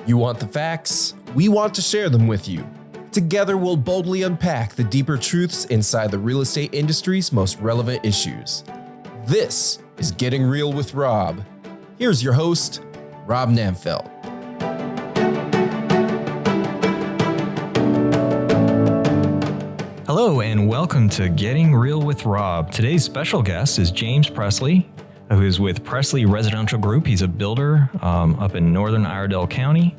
You want the facts? We want to share them with you. Together, we'll boldly unpack the deeper truths inside the real estate industry's most relevant issues. This is Getting Real with Rob. Here's your host, Rob Namfelt. Hello and welcome to Getting Real with Rob. Today's special guest is James Presley, who is with Presley Residential Group. He's a builder up in northern Iredell County.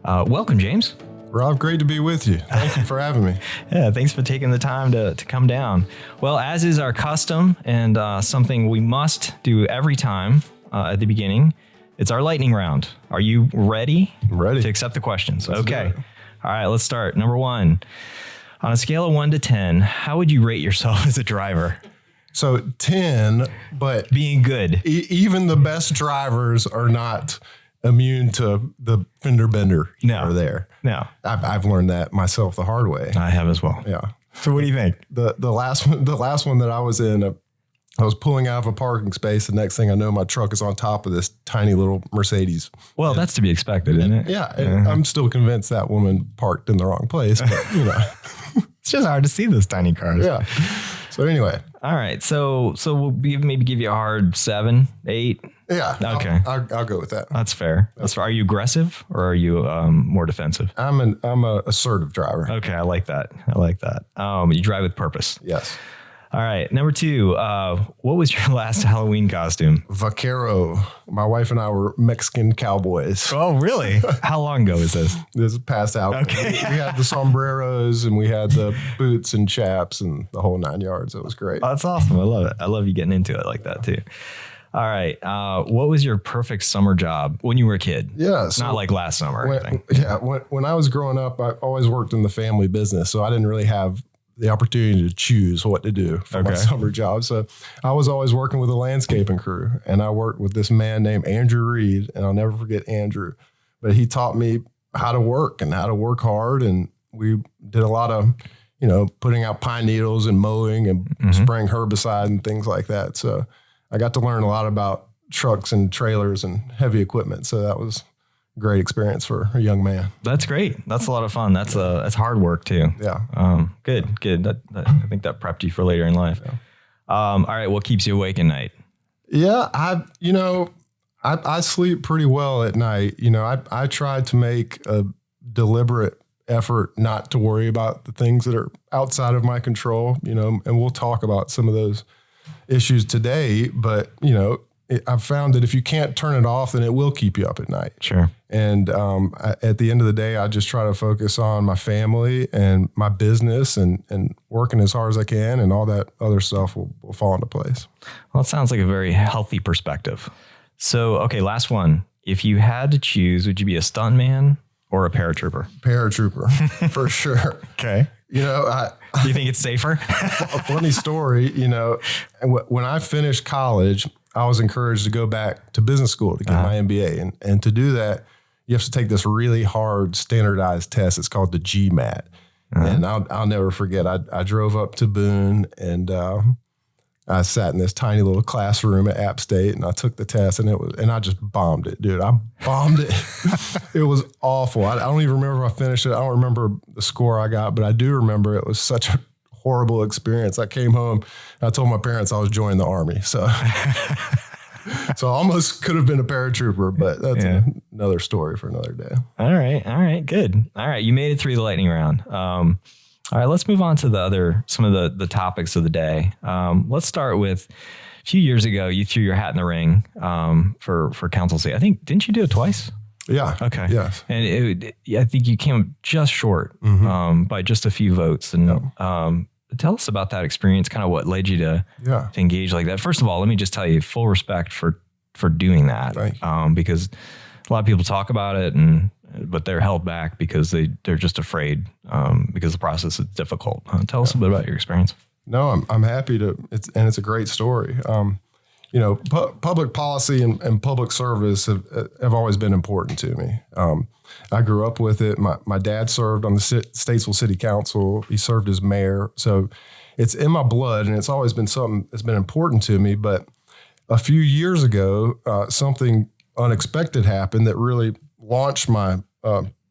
Welcome, James. Rob, great to be with you. Thank you for having me. Yeah, thanks for taking the time to come down. Well, as is our custom and something we must do every time at the beginning, it's our lightning round. Are you ready? I'm ready to accept the questions? Let's Okay. All right, let's start. Number one, on a scale of 1 to 10, how would you rate yourself as a driver? So 10, but being good. Even the best drivers are not immune to the fender bender there. No. I've learned that myself the hard way. I have as well. Yeah. So what do you think? The last one that I was in, I was pulling out of a parking space. The next thing I know, my truck is on top of this tiny little Mercedes. Well, that's to be expected, isn't it? Yeah. And I'm still convinced that woman parked in the wrong place, but you know. It's just hard to see those tiny cars. Yeah. So anyway. All right. So we'll maybe give you a hard 7, 8. Yeah. Okay. I'll go with that. That's fair. Are you aggressive or are you more defensive? I'm a assertive driver. Okay. I like that. You drive with purpose. Yes. All right. Number 2, what was your last Halloween costume? Vaquero. My wife and I were Mexican cowboys. Oh, really? How long ago is this? This is past out. Okay. We had the sombreros and we had the boots and chaps and the whole 9 yards. It was great. Oh, that's awesome. I love it. I love you getting into it like that too. All right. What was your perfect summer job when you were a kid? Yeah. So not like last summer or anything. Yeah. When I was growing up, I always worked in the family business. So I didn't really have the opportunity to choose what to do for my summer job. So I was always working with a landscaping crew, and I worked with this man named Andrew Reed, and I'll never forget Andrew, but he taught me how to work and how to work hard. And we did a lot of, putting out pine needles and mowing and spraying herbicide and things like that. So I got to learn a lot about trucks and trailers and heavy equipment. So that was great experience for a young man. That's great. That's a lot of fun. That's hard work too. Yeah. Good. I think that prepped you for later in life. Yeah. All right. What keeps you awake at night? Yeah. I sleep pretty well at night. I tried to make a deliberate effort not to worry about the things that are outside of my control, and we'll talk about some of those issues today, but I've found that if you can't turn it off, then it will keep you up at night. Sure. And at the end of the day, I just try to focus on my family and my business and working as hard as I can, and all that other stuff will fall into place. Well, it sounds like a very healthy perspective. So, okay, last one. If you had to choose, would you be a stuntman or a paratrooper? Paratrooper, for sure. Okay. Do you think it's safer? A funny story, when I finished college, I was encouraged to go back to business school to get my MBA. And to do that, you have to take this really hard standardized test. It's called the GMAT. And I'll never forget, I drove up to Boone and I sat in this tiny little classroom at App State and I took the test and I just bombed it, dude. I bombed it. It was awful. I don't even remember if I finished it. I don't remember the score I got, but I do remember it was such a horrible experience. I came home and I told my parents I was joining the Army. So I almost could have been a paratrooper, but that's another story for another day. All right. Good. All right. You made it through the lightning round. All right, let's move on to some of the topics of the day. Let's start with a few years ago, you threw your hat in the ring for council seat. I think, didn't you do it twice? Yeah. Okay. Yes. And I think you came just short by just a few votes. And tell us about that experience, kind of what led you to engage like that. First of all, let me just tell you, full respect for doing that, because a lot of people talk about it, but they're held back because they're just afraid because the process is difficult. Tell us a bit about your experience. No, I'm happy to. It's a great story. Public policy and public service have always been important to me. I grew up with it. My dad served on the Statesville City Council. He served as mayor. So it's in my blood, and it's always been something that's been important to me. But a few years ago, something unexpected happened that really launched my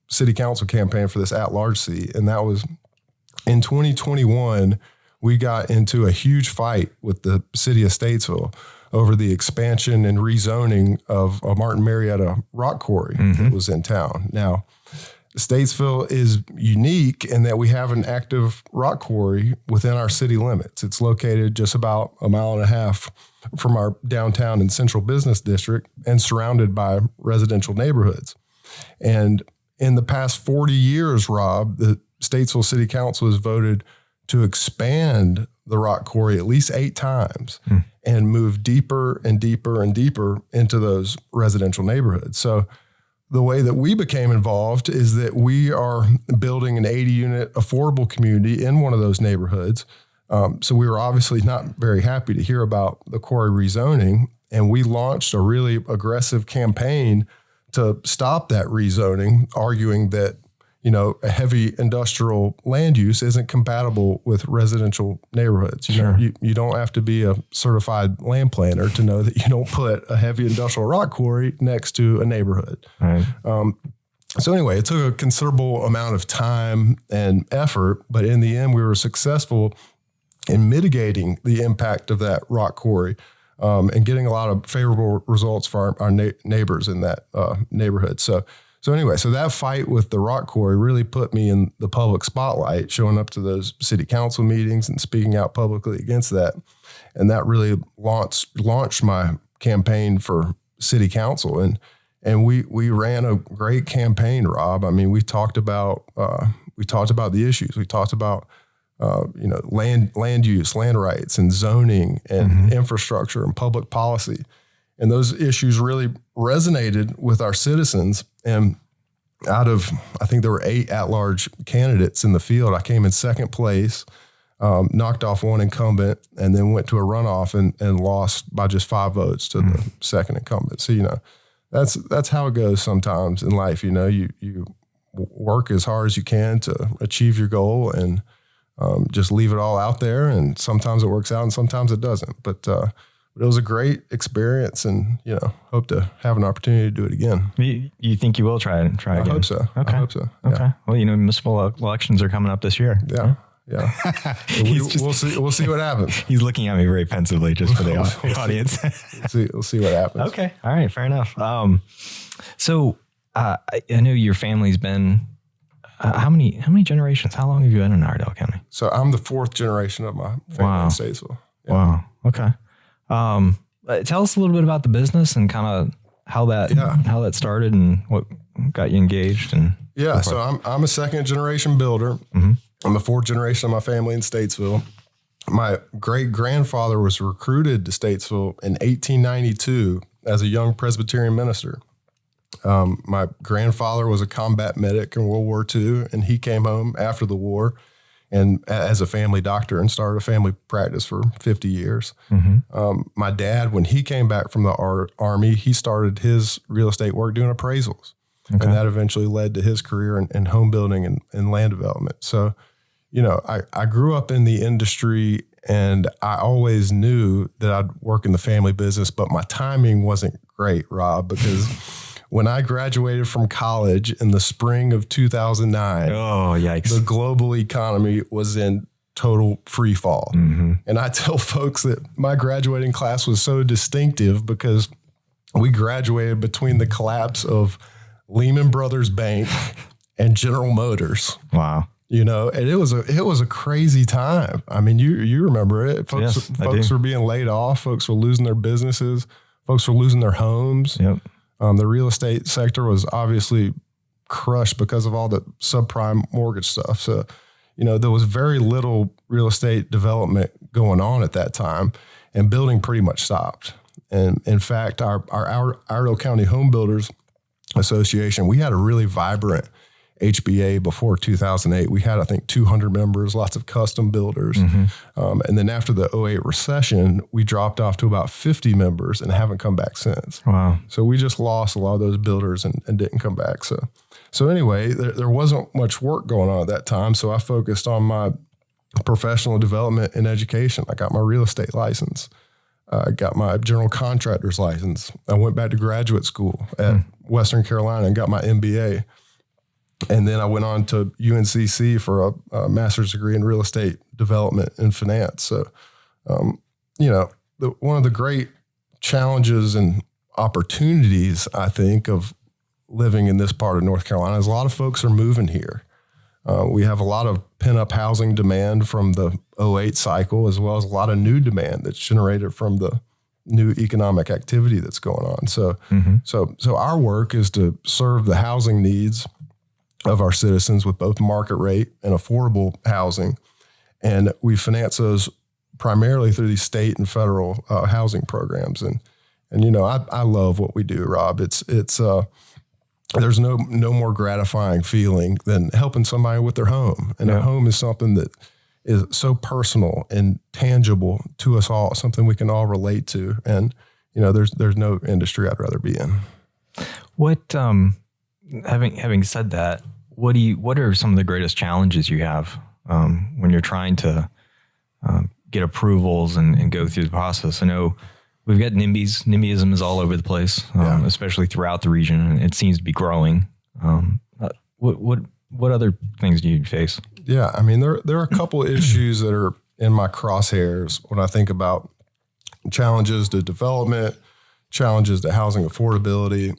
city council campaign for this at-large seat. And that was in 2021, we got into a huge fight with the city of Statesville over the expansion and rezoning of a Martin Marietta rock quarry that was in town. Now, Statesville is unique in that we have an active rock quarry within our city limits. It's located just about a mile and a half from our downtown and central business district and surrounded by residential neighborhoods. And in the past 40 years, Rob, the Statesville City Council has voted to expand the rock quarry at least 8 times and move deeper and deeper and deeper into those residential neighborhoods. So the way that we became involved is that we are building an 80-unit affordable community in one of those neighborhoods. So we were obviously not very happy to hear about the quarry rezoning, and we launched a really aggressive campaign to stop that rezoning, arguing that, you know, a heavy industrial land use isn't compatible with residential neighborhoods. You know, you don't have to be a certified land planner to know that you don't put a heavy industrial rock quarry next to a neighborhood. Right. So anyway, it took a considerable amount of time and effort, but in the end, we were successful in mitigating the impact of that rock quarry and getting a lot of favorable results for our neighbors in that neighborhood. So anyway, so that fight with the rock quarry really put me in the public spotlight, showing up to those city council meetings and speaking out publicly against that. And that really launched my campaign for city council. And we ran a great campaign, Rob. I mean, we talked about the issues. We talked about land use, land rights, and zoning, and infrastructure, and public policy. And those issues really resonated with our citizens. And out of, I think there were 8 at-large candidates in the field, I came in second place, knocked off one incumbent, and then went to a runoff and lost by just 5 votes to the second incumbent. So, you know, that's how it goes sometimes in life. You know, you work as hard as you can to achieve your goal and just leave it all out there. And sometimes it works out and sometimes it doesn't. But it was a great experience, and, you know, hope to have an opportunity to do it again. You think you will try again? I hope so. Okay. I hope so. Okay. Yeah. Well, you know, municipal elections are coming up this year. Yeah. Yeah. We'll see what happens. He's looking at me very pensively just for the audience. We'll see what happens. Okay. All right. Fair enough. So I know your family's been, how many generations? How long have you been in Iredell County? So I'm the 4th generation of my family in Statesville. Yeah. Wow. Okay. Tell us a little bit about the business and kind of how that started and what got you engaged. And so I'm a 2nd generation builder. I'm the 4th generation of my family in Statesville. My great grandfather was recruited to Statesville in 1892 as a young Presbyterian minister. My grandfather was a combat medic in World War II, and he came home after the war and as a family doctor and started a family practice for 50 years. My dad, when he came back from the Army, he started his real estate work doing appraisals. Okay. And that eventually led to his career in home building and land development. So, you know, I grew up in the industry, and I always knew that I'd work in the family business, but my timing wasn't great, Rob, because when I graduated from college in the spring of 2009, the global economy was in total free fall. And I tell folks that my graduating class was so distinctive because we graduated between the collapse of Lehman Brothers Bank and General Motors. Wow. You know, and it was a crazy time. I mean, you remember it. Folks were being laid off. Folks were losing their businesses. Folks were losing their homes. Yep. The real estate sector was obviously crushed because of all the subprime mortgage stuff. So, you know, there was very little real estate development going on at that time, and building pretty much stopped. And in fact, our Iredell County Home Builders Association, we had a really vibrant HBA before 2008. We had, I think, 200 members, lots of custom builders. And then after the 2008 recession, we dropped off to about 50 members and haven't come back since. Wow. So we just lost a lot of those builders and didn't come back. So anyway, there wasn't much work going on at that time. So I focused on my professional development and education. I got my real estate license. I got my general contractor's license. I went back to graduate school at Western Carolina and got my MBA. And then I went on to UNCC for a master's degree in real estate development and finance. So, one of the great challenges and opportunities, I think, of living in this part of North Carolina is a lot of folks are moving here. We have a lot of pent-up housing demand from the 2008 cycle, as well as a lot of new demand that's generated from the new economic activity that's going on. So, so our work is to serve the housing needs of our citizens with both market rate and affordable housing. And we finance those primarily through these state and federal housing programs. And I love what we do, Rob. It's there's no more gratifying feeling than helping somebody with their home. And a home is something that is so personal and tangible to us all, something we can all relate to. And, there's no industry I'd rather be in. What, having said that, what are some of the greatest challenges you have when you're trying to get approvals and go through the process? I know we've got NIMBYs. NIMBYism is all over the place, especially throughout the region, and it seems to be growing. What other things do you face? Yeah, I mean, there are a couple of issues that are in my crosshairs when I think about challenges to development, challenges to housing affordability.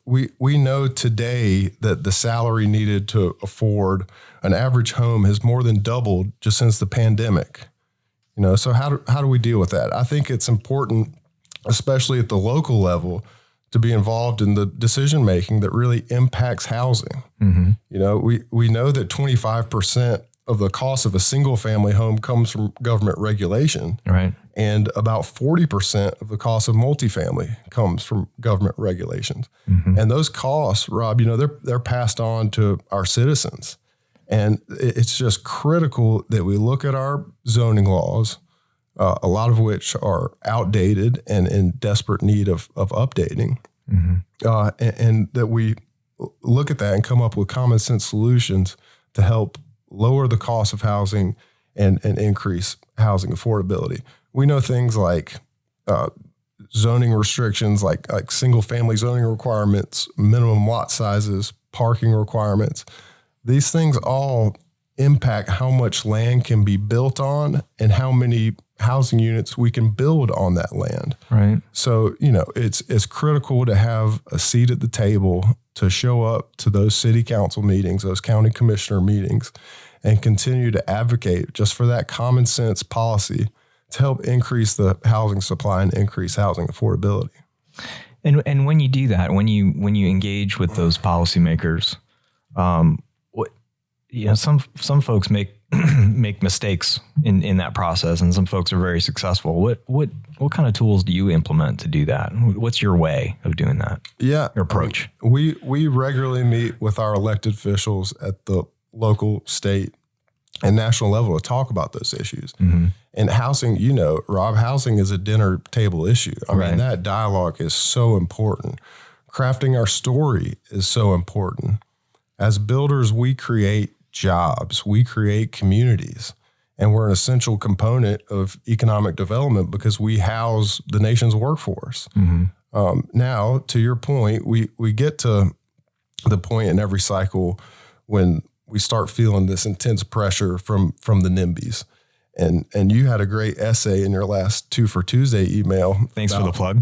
We know today that the salary needed to afford an average home has more than doubled just since the pandemic. So how do we deal with that? I think it's important, especially at the local level, to be involved in the decision making that really impacts housing. Mm-hmm. We know that 25% of the cost of a single family home comes from government regulation. Right. And about 40% of the cost of multifamily comes from government regulations. Mm-hmm. And those costs, Rob, they're passed on to our citizens. And it's just critical that we look at our zoning laws, a lot of which are outdated and in desperate need of updating, and that we look at that and come up with common sense solutions to help lower the cost of housing and increase housing affordability. We know things like zoning restrictions, like single family zoning requirements, minimum lot sizes, parking requirements. These things all impact how much land can be built on and how many housing units we can build on that land. Right. So, it's critical to have a seat at the table to show up to those city council meetings, those county commissioner meetings, and continue to advocate just for that common sense policy to help increase the housing supply and increase housing affordability. And when you do that, when you engage with those policymakers, some folks make mistakes in that process, and some folks are very successful. What kind of tools do you implement to do that? What's your way of doing that? Yeah, your approach. We regularly meet with our elected officials at the local, state, and national level to talk about those issues. Mm-hmm. And housing, Rob, housing is a dinner table issue. I mean, that dialogue is so important. Crafting our story is so important. As builders, we create jobs, we create communities, and we're an essential component of economic development because we house the nation's workforce. Mm-hmm. Now, to your point, we get to the point in every cycle when we start feeling this intense pressure from the NIMBYs. And you had a great essay in your last 2 for Tuesday email. Thanks for the plug.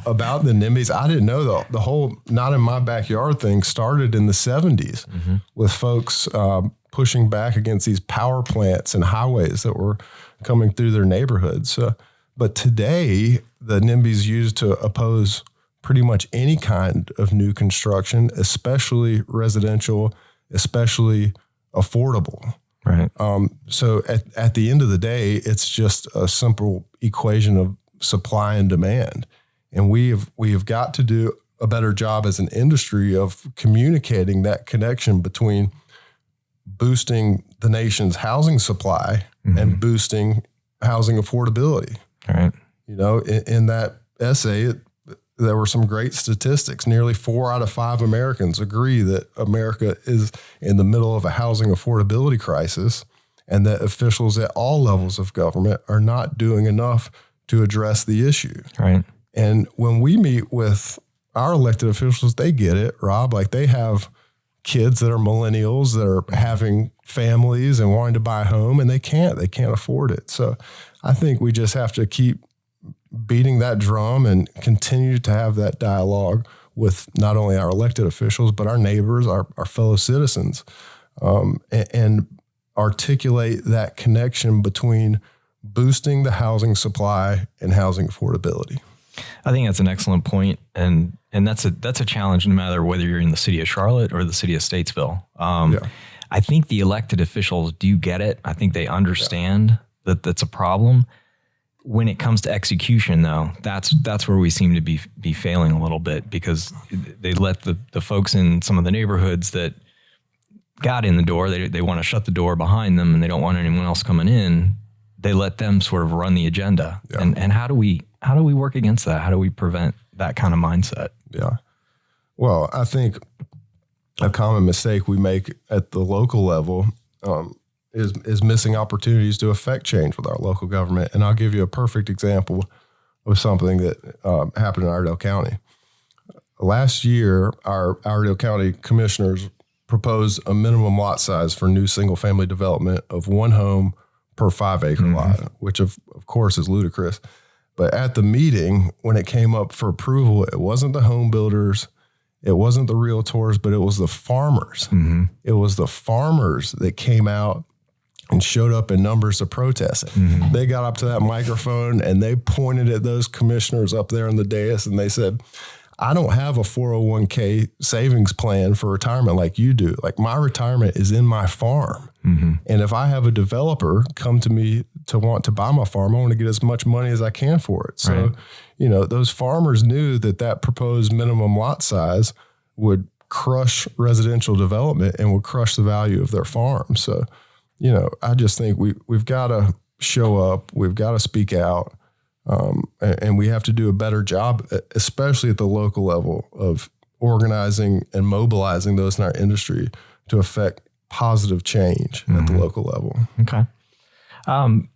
About the NIMBYs. I didn't know the whole not in my backyard thing started in the 70s with folks pushing back against these power plants and highways that were coming through their neighborhoods. But today, the NIMBYs used to oppose pretty much any kind of new construction, especially residential, especially affordable. Right. So at the end of the day, it's just a simple equation of supply and demand. And we have got to do a better job as an industry of communicating that connection between boosting the nation's housing supply and boosting housing affordability. Right. In that essay, there were some great statistics. Nearly 4 out of 5 Americans agree that America is in the middle of a housing affordability crisis, and that officials at all levels of government are not doing enough to address the issue. Right. And when we meet with our elected officials, they get it, Rob. Like they have kids that are millennials that are having families and wanting to buy a home, and they can't afford it. So I think we just have to keep beating that drum and continue to have that dialogue with not only our elected officials, but our neighbors, our fellow citizens, and articulate that connection between boosting the housing supply and housing affordability. I think that's an excellent point, and that's a challenge no matter whether you're in the city of Charlotte or the city of Statesville. I think the elected officials do get it. I think they understand that that's a problem. When it comes to execution, though, that's where we seem to be failing a little bit, because they let the folks in some of the neighborhoods that got in the door, they want to shut the door behind them and they don't want anyone else coming in. They let them sort of run the agenda. Yeah. And how do we work against that? How do we prevent that kind of mindset? Yeah. Well, I think a common mistake we make at the local level is missing opportunities to affect change with our local government. And I'll give you a perfect example of something that happened in Iredell County. Last year, our Iredell County commissioners proposed a minimum lot size for new single-family development of one home per 5-acre lot, which of course is ludicrous. But at the meeting, when it came up for approval, it wasn't the home builders, it wasn't the realtors, but it was the farmers. It was the farmers that came out and showed up in numbers to protest it. They got up to that microphone and they pointed at those commissioners up there on the dais and they said, I don't have a 401k savings plan for retirement like you do. Like my retirement is in my farm. And if I have a developer come to me to want to buy my farm, I want to get as much money as I can for it. So, you know, those farmers knew that proposed minimum lot size would crush residential development and would crush the value of their farm. So, you know, I just think we've got to show up, we've got to speak out, and we have to do a better job, especially at the local level, of organizing and mobilizing those in our industry to affect positive change at the local level. Okay.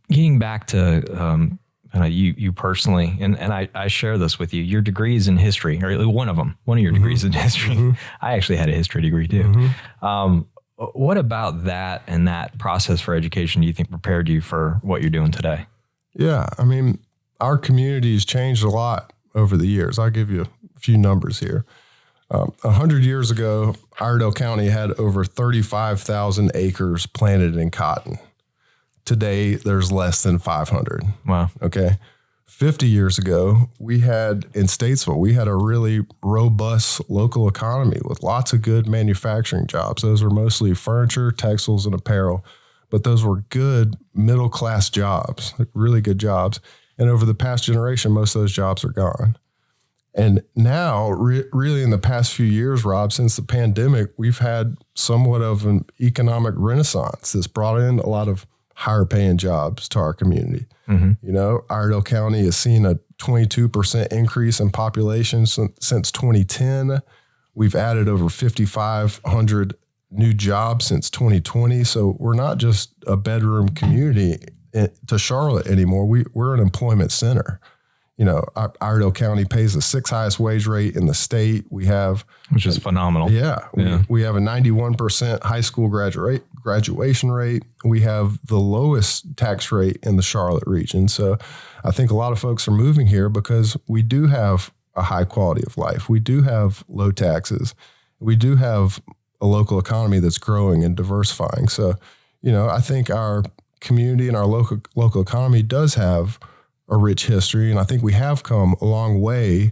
Getting back to you personally, and I share this with you, your degree is in history, or one of your degrees in history. I actually had a history degree too. What about that and that process for education do you think prepared you for what you're doing today? Yeah, I mean, our community has changed a lot over the years. I'll give you a few numbers here. 100 years ago, Iredell County had over 35,000 acres planted in cotton. Today, there's less than 500. Wow. Okay. 50 years ago, we had in Statesville, we had a really robust local economy with lots of good manufacturing jobs. Those were mostly furniture, textiles, and apparel, but those were good middle-class jobs, really good jobs. And over the past generation, most of those jobs are gone. And now, really in the past few years, Rob, since the pandemic, we've had somewhat of an economic renaissance that's brought in a lot of higher paying jobs to our community. You know, Iredell County has seen a 22% increase in population since 2010. We've added over 5,500 new jobs since 2020. So we're not just a bedroom community to Charlotte anymore. We're an employment center. You know, Iredell County pays the 6th highest wage rate in the state. Which is phenomenal. Yeah. We have a 91% high school graduation rate. We have the lowest tax rate in the Charlotte region. So I think a lot of folks are moving here because we do have a high quality of life. We do have low taxes. We do have a local economy that's growing and diversifying. So, you know, I think our community and our local economy does have a rich history, and I think we have come a long way,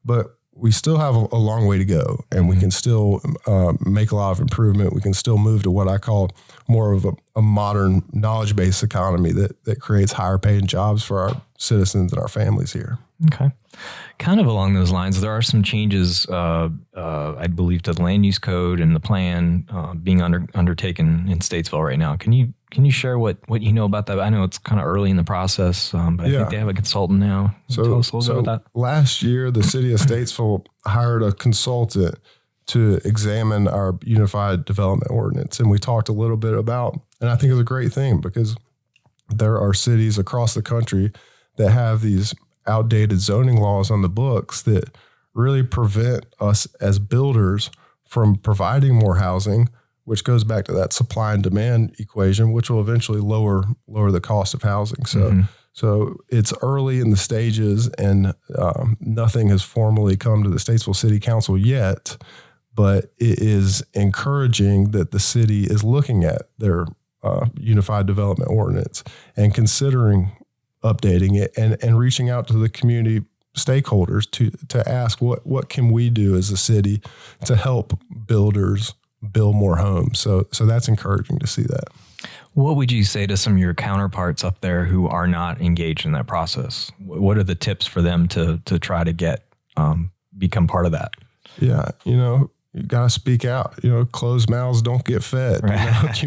but we still have a long way to go, and we can still make a lot of improvement. We can still move to what I call more of a modern knowledge-based economy that creates higher paying jobs for our citizens and our families here. Okay. Kind of along those lines, there are some changes, I believe, to the land use code and the plan being undertaken in Statesville right now. Can you share what you know about that? I know it's kind of early in the process, but I think they have a consultant now. Tell us a little bit about that. Last year, the city of Statesville hired a consultant to examine our unified development ordinance. And we talked a little bit about, and I think it's a great thing because there are cities across the country that have these outdated zoning laws on the books that really prevent us as builders from providing more housing, which goes back to that supply and demand equation, which will eventually lower the cost of housing. So, so it's early in the stages, and nothing has formally come to the Statesville City Council yet, but it is encouraging that the city is looking at their Unified Development Ordinance and considering updating it and reaching out to the community stakeholders to ask what can we do as a city to help builders build more homes. So that's encouraging to see that. What would you say to some of your counterparts up there who are not engaged in that process? What are the tips for them to try to get become part of that? Yeah, you got to speak out. Closed mouths don't get fed. Right.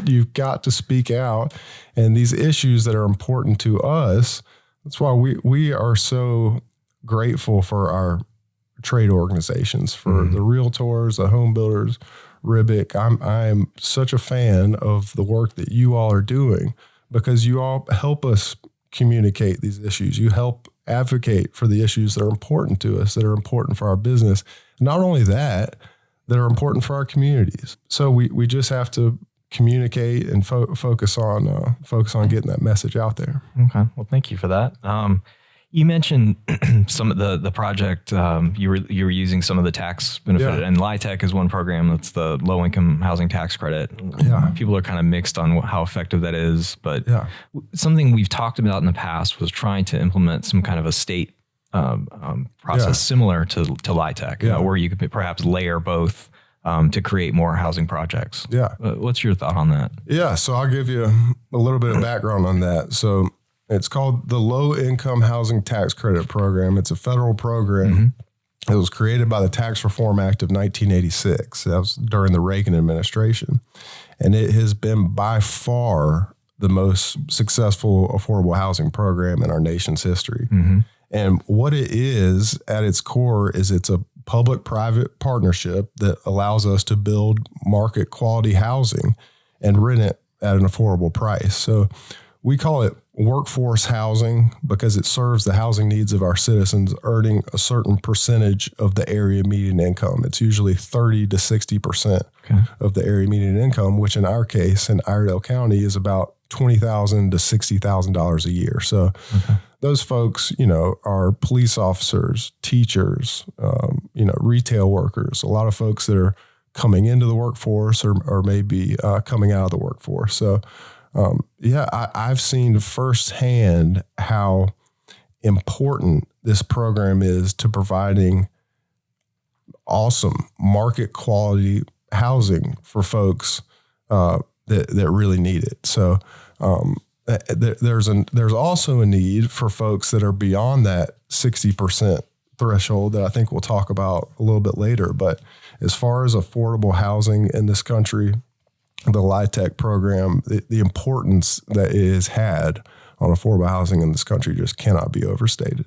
You've got to speak out. And these issues that are important to us, that's why we are so grateful for our trade organizations, for the realtors, the home builders, Ribic. I'm such a fan of the work that you all are doing, because you all help us communicate these issues. You help advocate for the issues that are important to us, that are important for our business. Not only that are important for our communities. So we just have to communicate and focus on getting that message out there. Okay. Well, thank you for that. You mentioned some of the project, you were using some of the tax benefit, and LIHTC is one program that's the low income housing tax credit. Yeah. People are kind of mixed on how effective that is, but something we've talked about in the past was trying to implement some kind of a state process similar to LIHTC, where you could perhaps layer both to create more housing projects. Yeah. What's your thought on that? Yeah. So I'll give you a little bit of background on that. So it's called the Low Income Housing Tax Credit Program. It's a federal program. It was created by the Tax Reform Act of 1986. That was during the Reagan administration. And it has been by far the most successful affordable housing program in our nation's history. And what it is at its core is it's a public-private partnership that allows us to build market quality housing and rent it at an affordable price. So we call it workforce housing because it serves the housing needs of our citizens earning a certain percentage of the area median income. It's usually 30 to 60% of the area median income, which in our case in Iredell County is about $20,000 to $60,000 a year. So those folks, are police officers, teachers, retail workers, a lot of folks that are coming into the workforce or maybe coming out of the workforce. So, I've seen firsthand how important this program is to providing awesome market quality housing for folks that really need it. So there's also a need for folks that are beyond that 60% threshold that I think we'll talk about a little bit later. But as far as affordable housing in this country, the LIHTC program, the importance that it has had on affordable housing in this country just cannot be overstated.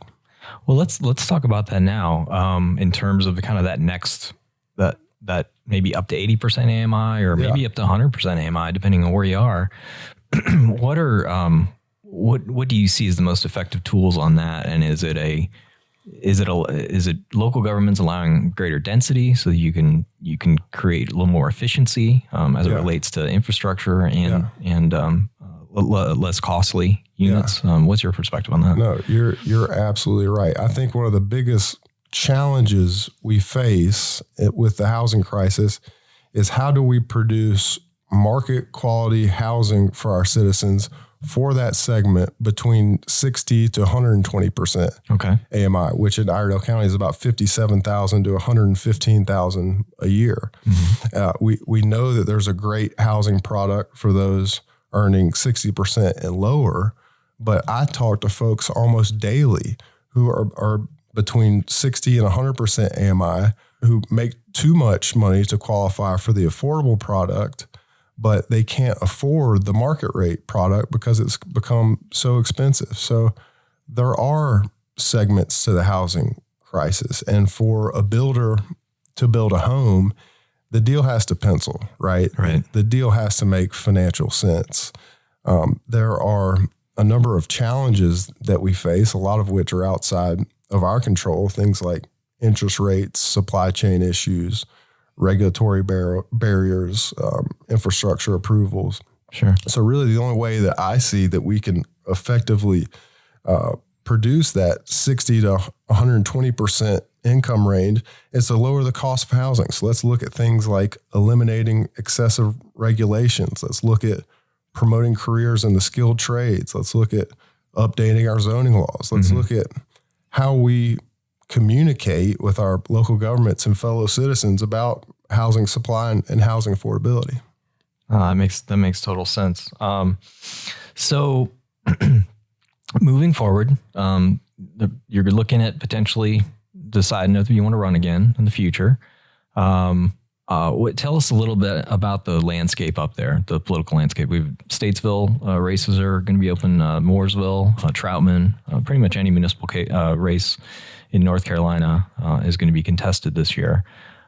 Well, let's talk about that now in terms of kind of that next that maybe up to 80% AMI or maybe up to 100% AMI, depending on where you are. What do you see as the most effective tools on that? And is it local governments allowing greater density so that you can create a little more efficiency as it relates to infrastructure and less costly units? What's your perspective on that? No, you're absolutely right. I think one of the biggest challenges we face with the housing crisis is how do we produce market quality housing for our citizens for that segment between 60 to 120% AMI, which in Iredell County is about 57,000 to 115,000 a year. We know that there's a great housing product for those earning 60% and lower, but I talk to folks almost daily who are between 60 and 100% AMI who make too much money to qualify for the affordable product, but they can't afford the market rate product because it's become so expensive. So there are segments to the housing crisis. And for a builder to build a home, the deal has to pencil, right? The deal has to make financial sense. There are a number of challenges that we face, a lot of which are outside of our control, things like interest rates, supply chain issues, regulatory barriers, infrastructure approvals. Sure. So really the only way that I see that we can effectively produce that 60 to 120% income range is to lower the cost of housing. So let's look at things like eliminating excessive regulations. Let's look at promoting careers in the skilled trades. Let's look at updating our zoning laws. Let's look at how we communicate with our local governments and fellow citizens about housing supply and housing affordability. That makes total sense. So moving forward, you're looking at potentially deciding if you want to run again in the future. Tell us a little bit about the landscape up there, the political landscape. Statesville races are going to be open, Mooresville, Troutman, pretty much any municipal race in North Carolina is going to be contested this year.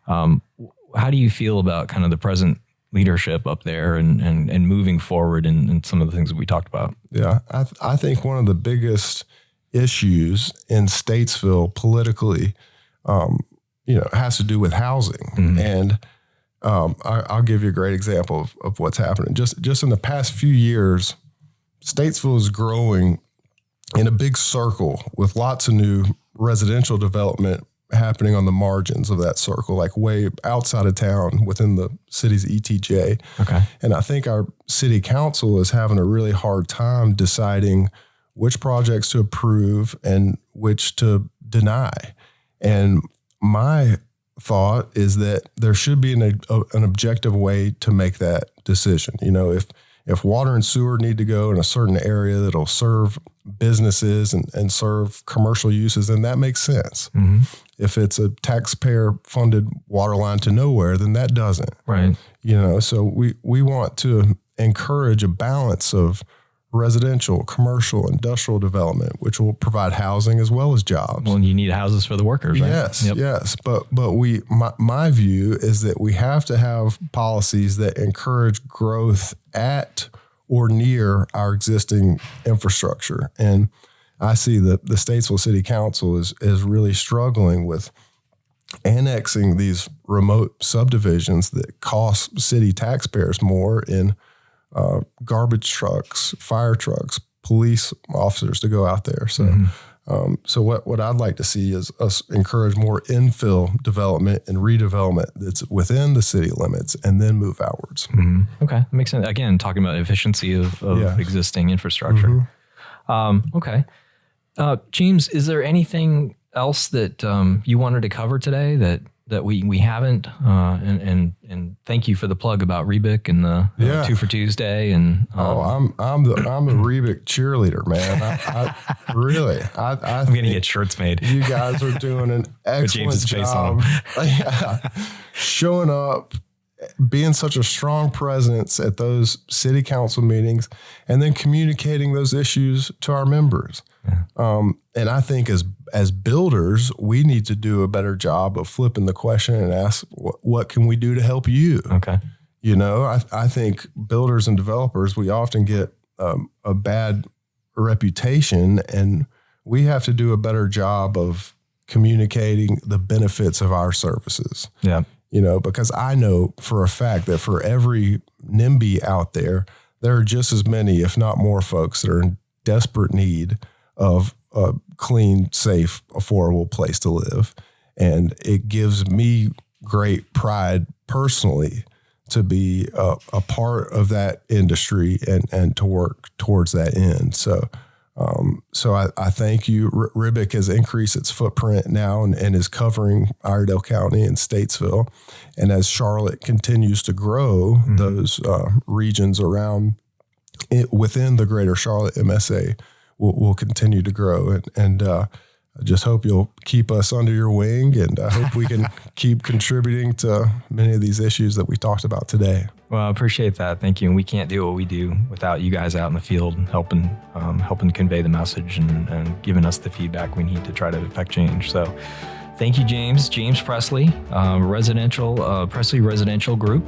How do you feel about kind of the present leadership up there and moving forward in some of the things that we talked about? Yeah, I think one of the biggest issues in Statesville politically, has to do with housing. And I'll give you a great example of what's happening. Just in the past few years, Statesville is growing in a big circle with lots of new residential development happening on the margins of that circle, like way outside of town within the city's ETJ. Okay. And I think our city council is having a really hard time deciding which projects to approve and which to deny. And my thought is that there should be an objective way to make that decision. If water and sewer need to go in a certain area that'll serve businesses and serve commercial uses, then that makes sense. If it's a taxpayer-funded water line to nowhere, then that doesn't. Right. So we want to encourage a balance of residential, commercial, industrial development, which will provide housing as well as jobs. Well, you need houses for the workers, right? Yes. But my view is that we have to have policies that encourage growth at or near our existing infrastructure. And I see that the Statesville City Council is really struggling with annexing these remote subdivisions that cost city taxpayers more in garbage trucks, fire trucks, police officers to go out there. So what I'd like to see is us encourage more infill development and redevelopment that's within the city limits and then move outwards. Okay. That makes sense. Again, talking about efficiency of existing infrastructure. Okay. James, is there anything else that you wanted to cover today that we haven't? And thank you for the plug about Rebic and the 2 for Tuesday. And I'm the Rebic cheerleader, man. I'm going to get shirts made. You guys are doing an excellent job. Showing up, being such a strong presence at those city council meetings, and then communicating those issues to our members. And I think as builders, we need to do a better job of flipping the question and ask, what can we do to help you? Okay. I think builders and developers, we often get a bad reputation, and we have to do a better job of communicating the benefits of our services. Yeah. Because I know for a fact that for every NIMBY out there are just as many, if not more folks that are in desperate need of a clean, safe, affordable place to live. And it gives me great pride personally to be a part of that industry and to work towards that end. So I thank you. Ribic has increased its footprint now and is covering Iredell County and Statesville. And as Charlotte continues to grow, those regions around within the greater Charlotte MSA will continue to grow. And I just hope you'll keep us under your wing, and I hope we can keep contributing to many of these issues that we talked about today. Well, I appreciate that. Thank you. And we can't do what we do without you guys out in the field helping convey the message and giving us the feedback we need to try to affect change. So thank you, James. James Presley, Presley Residential Group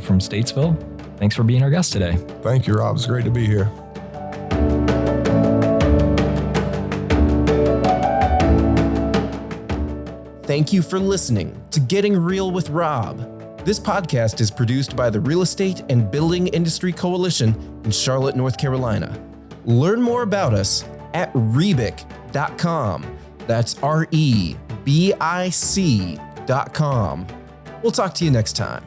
from Statesville. Thanks for being our guest today. Thank you, Rob. It's great to be here. Thank you for listening to Getting Real with Rob. This podcast is produced by the Real Estate and Building Industry Coalition in Charlotte, North Carolina. Learn more about us at rebic.com. That's REBIC.com. We'll talk to you next time.